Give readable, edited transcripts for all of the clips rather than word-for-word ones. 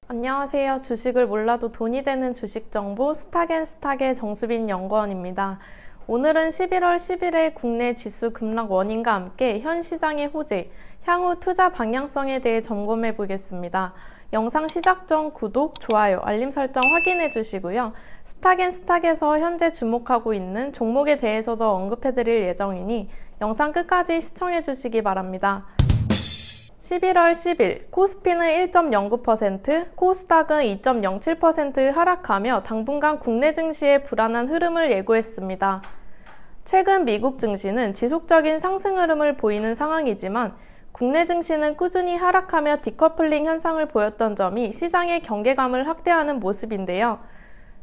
안녕하세요. 주식을 몰라도 돈이 되는 주식 정보 스탁앤스탁의 정수빈 연구원입니다. 오늘은 11월 10일에 국내 지수 급락 원인과 함께 현 시장의 호재, 향후 투자 방향성에 대해 점검해 보겠습니다. 영상 시작 전 구독, 좋아요, 알림 설정 확인해 주시고요. 스탁앤스탁에서 현재 주목하고 있는 종목에 대해서도 언급해 드릴 예정이니 영상 끝까지 시청해 주시기 바랍니다. 11월 10일 코스피는 1.09%, 코스닥은 2.07% 하락하며 당분간 국내 증시의 불안한 흐름을 예고했습니다. 최근 미국 증시는 지속적인 상승 흐름을 보이는 상황이지만 국내 증시는 꾸준히 하락하며 디커플링 현상을 보였던 점이 시장의 경계감을 확대하는 모습인데요.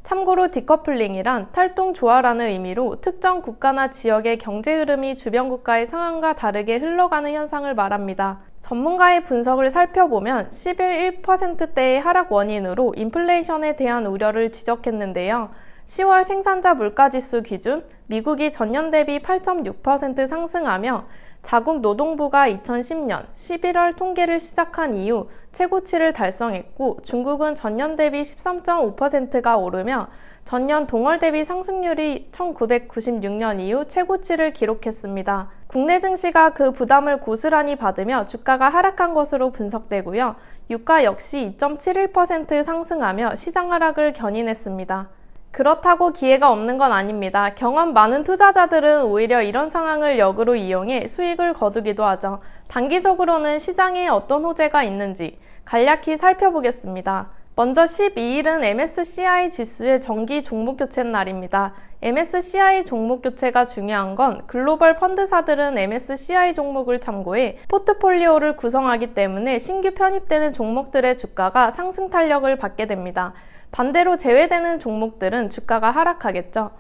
참고로 디커플링이란 탈동 조화라는 의미로 특정 국가나 지역의 경제 흐름이 주변 국가의 상황과 다르게 흘러가는 현상을 말합니다. 전문가의 분석을 살펴보면 11일 1%대의 하락 원인으로 인플레이션에 대한 우려를 지적했는데요. 10월 생산자 물가지수 기준 미국이 전년 대비 8.6% 상승하며 자국 노동부가 2010년 11월 통계를 시작한 이후 최고치를 달성했고 중국은 전년 대비 13.5%가 오르며 전년 동월 대비 상승률이 1996년 이후 최고치를 기록했습니다. 국내 증시가 그 부담을 고스란히 받으며 주가가 하락한 것으로 분석되고요. 유가 역시 2.71% 상승하며 시장 하락을 견인했습니다. 그렇다고 기회가 없는 건 아닙니다. 경험 많은 투자자들은 오히려 이런 상황을 역으로 이용해 수익을 거두기도 하죠. 단기적으로는 시장에 어떤 호재가 있는지 간략히 살펴보겠습니다. 먼저 12일은 MSCI 지수의 정기 종목 교체 날입니다. MSCI 종목 교체가 중요한 건 글로벌 펀드사들은 MSCI 종목을 참고해 포트폴리오를 구성하기 때문에 신규 편입되는 종목들의 주가가 상승 탄력을 받게 됩니다. 반대로 제외되는 종목들은 주가가 하락하겠죠.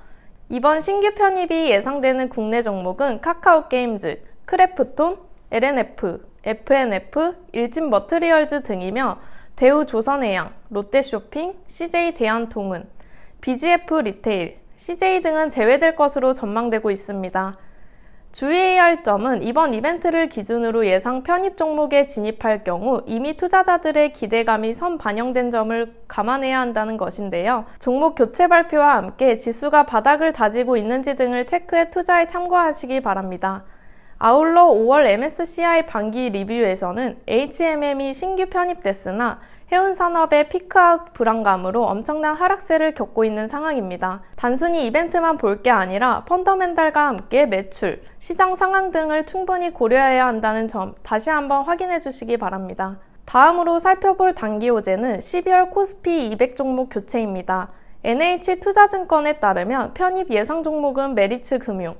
이번 신규 편입이 예상되는 국내 종목은 카카오게임즈, 크래프톤, LNF, FNF, 일진머트리얼즈 등이며 대우조선해양, 롯데쇼핑, CJ대한통운, BGF 리테일, CJ 등은 제외될 것으로 전망되고 있습니다. 주의해야 할 점은 이번 이벤트를 기준으로 예상 편입 종목에 진입할 경우 이미 투자자들의 기대감이 선반영된 점을 감안해야 한다는 것인데요. 종목 교체 발표와 함께 지수가 바닥을 다지고 있는지 등을 체크해 투자에 참고하시기 바랍니다. 아울러 5월 MSCI 반기 리뷰에서는 HMM이 신규 편입됐으나 해운산업의 피크아웃 불안감으로 엄청난 하락세를 겪고 있는 상황입니다. 단순히 이벤트만 볼 게 아니라 펀더멘탈과 함께 매출, 시장 상황 등을 충분히 고려해야 한다는 점 다시 한번 확인해 주시기 바랍니다. 다음으로 살펴볼 단기 호재는 12월 코스피 200 종목 교체입니다. NH투자증권에 따르면 편입 예상 종목은 메리츠금융,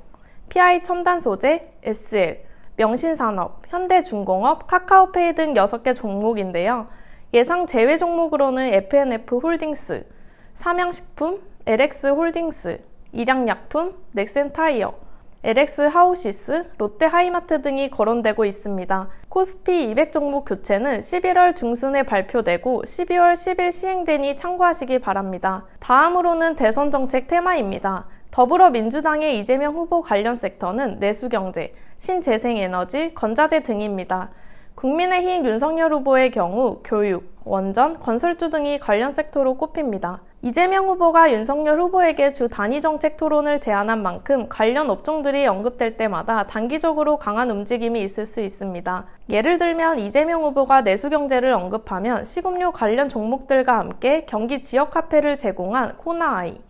PI첨단소재, SL, 명신산업, 현대중공업, 카카오페이 등 6개 종목인데요. 예상 제외 종목으로는 FNF홀딩스, 삼양식품, LX홀딩스, 일양약품, 넥센타이어, LX하우시스, 롯데하이마트 등이 거론되고 있습니다. 코스피 200 종목 교체는 11월 중순에 발표되고 12월 10일 시행되니 참고하시기 바랍니다. 다음으로는 대선 정책 테마입니다. 더불어민주당의 이재명 후보 관련 섹터는 내수경제, 신재생에너지, 건자재 등입니다. 국민의힘 윤석열 후보의 경우 교육, 원전, 건설주 등이 관련 섹터로 꼽힙니다. 이재명 후보가 윤석열 후보에게 주 단위 정책 토론을 제안한 만큼 관련 업종들이 언급될 때마다 단기적으로 강한 움직임이 있을 수 있습니다. 예를 들면 이재명 후보가 내수경제를 언급하면 식음료 관련 종목들과 함께 경기 지역화폐를 제공한 코나아이,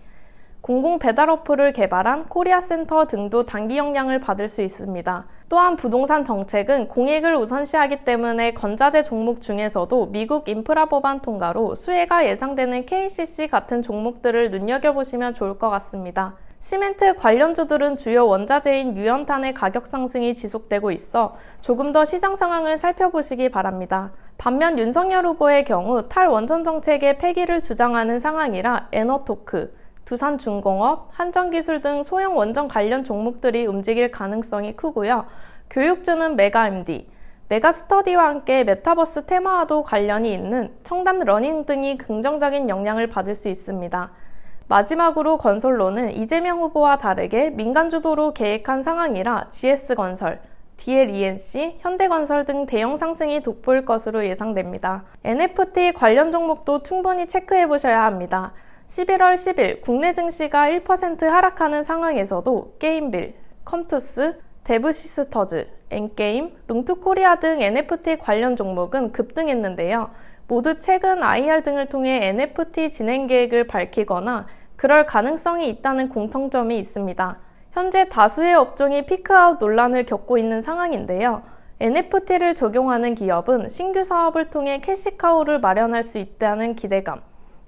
공공배달 어플을 개발한 코리아센터 등도 단기 영향을 받을 수 있습니다. 또한 부동산 정책은 공익을 우선시하기 때문에 건자재 종목 중에서도 미국 인프라 법안 통과로 수혜가 예상되는 KCC 같은 종목들을 눈여겨보시면 좋을 것 같습니다. 시멘트 관련주들은 주요 원자재인 유연탄의 가격 상승이 지속되고 있어 조금 더 시장 상황을 살펴보시기 바랍니다. 반면 윤석열 후보의 경우 탈원전 정책의 폐기를 주장하는 상황이라 에너토크, 두산중공업, 한전기술 등 소형 원전 관련 종목들이 움직일 가능성이 크고요. 교육주는 메가MD, 메가스터디와 함께 메타버스 테마와도 관련이 있는 청담러닝 등이 긍정적인 영향을 받을 수 있습니다. 마지막으로 건설로는 이재명 후보와 다르게 민간 주도로 계획한 상황이라 GS건설, DLENC, 현대건설 등 대형 상승이 돋보일 것으로 예상됩니다. NFT 관련 종목도 충분히 체크해 보셔야 합니다. 11월 10일 국내 증시가 1% 하락하는 상황에서도 게임빌, 컴투스, 데브시스터즈, 엔게임, 룽투코리아 등 NFT 관련 종목은 급등했는데요. 모두 최근 IR 등을 통해 NFT 진행 계획을 밝히거나 그럴 가능성이 있다는 공통점이 있습니다. 현재 다수의 업종이 피크아웃 논란을 겪고 있는 상황인데요. NFT를 적용하는 기업은 신규 사업을 통해 캐시카우를 마련할 수 있다는 기대감,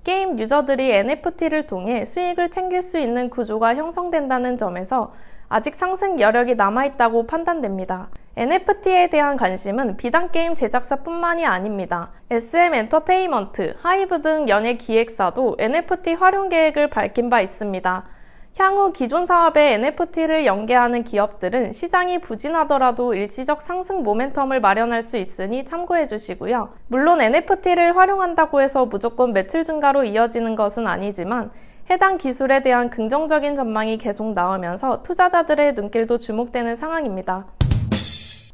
게임 유저들이 NFT를 통해 수익을 챙길 수 있는 구조가 형성된다는 점에서 아직 상승 여력이 남아있다고 판단됩니다. NFT에 대한 관심은 비단 게임 제작사뿐만이 아닙니다. SM 엔터테인먼트, 하이브 등 연예 기획사도 NFT 활용 계획을 밝힌 바 있습니다. 향후 기존 사업에 NFT를 연계하는 기업들은 시장이 부진하더라도 일시적 상승 모멘텀을 마련할 수 있으니 참고해 주시고요. 물론 NFT를 활용한다고 해서 무조건 매출 증가로 이어지는 것은 아니지만 해당 기술에 대한 긍정적인 전망이 계속 나오면서 투자자들의 눈길도 주목되는 상황입니다.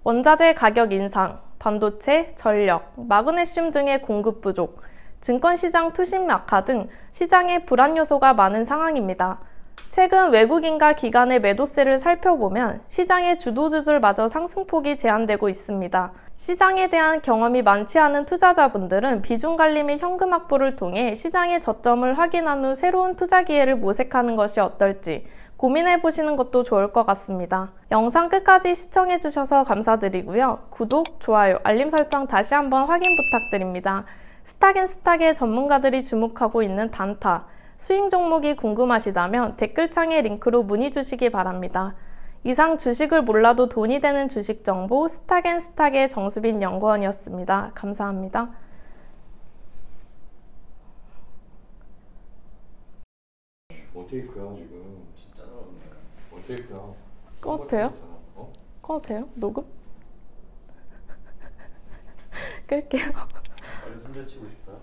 원자재 가격 인상, 반도체, 전력, 마그네슘 등의 공급 부족, 증권시장 투심 악화 등 시장에 불안 요소가 많은 상황입니다. 최근 외국인과 기관의 매도세를 살펴보면 시장의 주도주들마저 상승폭이 제한되고 있습니다. 시장에 대한 경험이 많지 않은 투자자분들은 비중 관리 및 현금 확보를 통해 시장의 저점을 확인한 후 새로운 투자 기회를 모색하는 것이 어떨지 고민해 보시는 것도 좋을 것 같습니다. 영상 끝까지 시청해 주셔서 감사드리고요. 구독, 좋아요, 알림 설정 다시 한번 확인 부탁드립니다. 스탁앤스탁의 전문가들이 주목하고 있는 단타, 스윙 종목이 궁금하시다면 댓글창에 링크로 문의 주시기 바랍니다. 이상 주식을 몰라도 돈이 되는 주식 정보 스탁앤스탁의 정수빈 연구원이었습니다. 감사합니다. 원테이크야 지금. 진짜 잘하네. 원테이크야. 꺼도 돼요? 꺼도 돼요? 녹음? 끌게요. 빨리 손절 치고 싶어요?